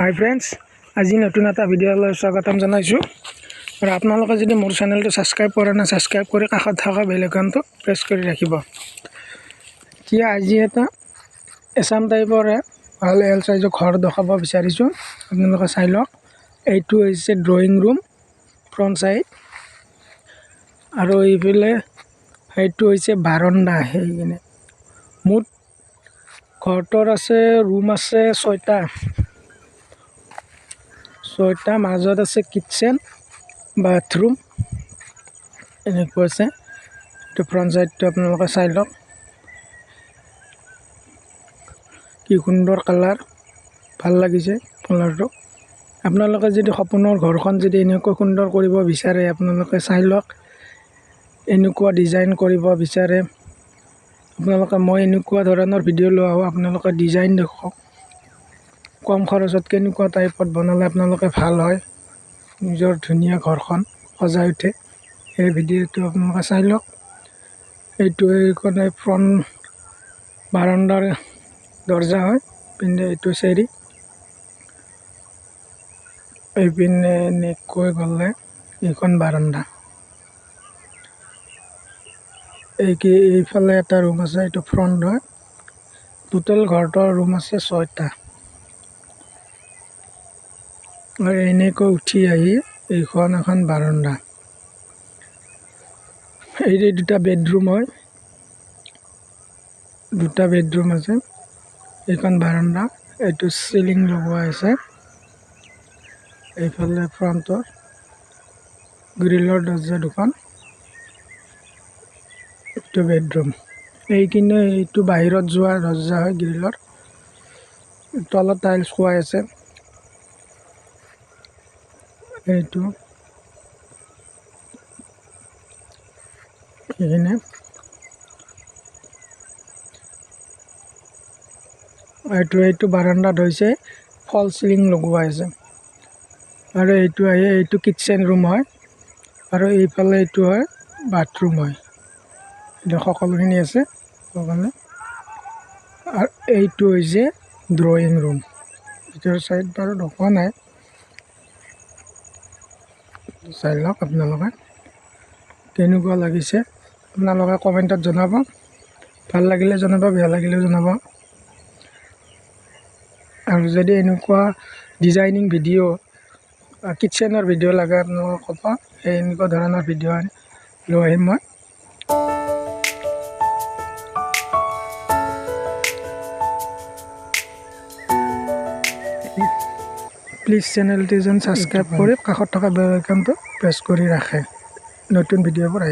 hi friends আজি নতুন এটা ভিডিঅ'লৈ স্বাগতম জনাইছো আৰু আপোনালোকে যদি মোৰ চেনেলটো সাবস্ক্ৰাইব কৰা না সাবস্ক্ৰাইব কৰি কাষত থকা বেল আইকনটো প্ৰেছ কৰি ৰাখিব কি আজি এটা এছাম টাইপৰ ভাল এল সাইজৰ ঘৰ দেখাব বিচাৰিছো আপোনালোকে চাই লওক এইটো হৈছে ড্ৰয়িং ৰুম ফ্ৰন্ট সাইড আৰু এইফালে এইটো হৈছে বাৰান্দা হেইনে মুঠ ঘৰটোৰ আছে ৰুম আছে 6টা মাজত আছে কিচেন বাথৰুম এনেকুৱা আছে তো ফ্ৰন্ট সাইডটো আপোনালোকে চাই লওক কি সুন্দৰ কালাৰ ভাল লাগিছে কালাৰটো আপোনালোকে যদি সপোনৰ ঘৰখন যদি এনেকুৱা সুন্দৰ কৰিব বিচাৰে আপোনালোকে চাই লওক এনেকুৱা ডিজাইন কৰিব বিচাৰে আপোনালোকে মই এনেকুৱা ধৰণৰ ভিডিঅ' লোৱা হয় আপোনালোকে ডিজাইন দেখক কম খৰচত কেনেকুৱা টাইপত বনালে আপোনালোকে ভাল হয় নিজৰ ধুনীয়া ঘৰখন সজাই উঠে এই ভিডিঅ'টো আপোনালোকে চাই লওক এইটো এইকনে ফ্ৰন্ট বাৰান্দাৰ দৰ্জা হয় পিনে এইটো চেৰি এই পিনে নেকৈ গলে এইখন বাৰান্দা এইফালে এটা ৰুম আছে এইটো ফ্ৰন্ট হয় টোটাল ঘৰটোৰ ৰুম আছে 6টা আৰু এনেকৈ উঠি আহি এইখন এখন বাৰান্দা এই দুটা বেডৰুম হয় দুটা বেডৰুম আছে এইখন বাৰান্দা এইটো সিলিং লগোৱা আছে এইফালে ফ্ৰন্টৰ গ্ৰিলৰ দৰ্জা দুখন এইটো বেডৰুম এইকিনে এইটো বাহিৰত যোৱা দৰ্জা হয় গ্ৰিলৰ তলত টাইলছ খোৱা আছে এইটো এনে এইটো বাৰান্দাত হৈছে ফল সিলিং লগোৱা আছে আৰু এইটো আহে এইটো কিচেন ৰুম হয় আৰু এইফালে এইটো হয় বাথৰুম হয় এটা সকলোখিনি আছে ওখানে আৰু এইটো হৈছে ড্ৰয়িং ৰুম ভিতৰ সাইড বাৰু দেখুৱা নাই চাই লওক আপোনালোকে কেনেকুৱা লাগিছে আপোনালোকে কমেণ্টত জনাব ভাল লাগিলে জনাব বেয়া লাগিলে জনাব আৰু যদি এনেকুৱা ডিজাইনিং ভিডিঅ' কিচেনৰ ভিডিঅ' লাগে আপোনালোকে ক'ব এই এনেকুৱা ধৰণৰ ভিডিঅ' লৈ আহিম মই প্লিজ চেনেলটো যেন সাবস্ক্ৰাইব কৰি কাষত থকা বেল আইকনটো প্ৰেছ কৰি ৰাখে নতুন ভিডিঅ'বোৰ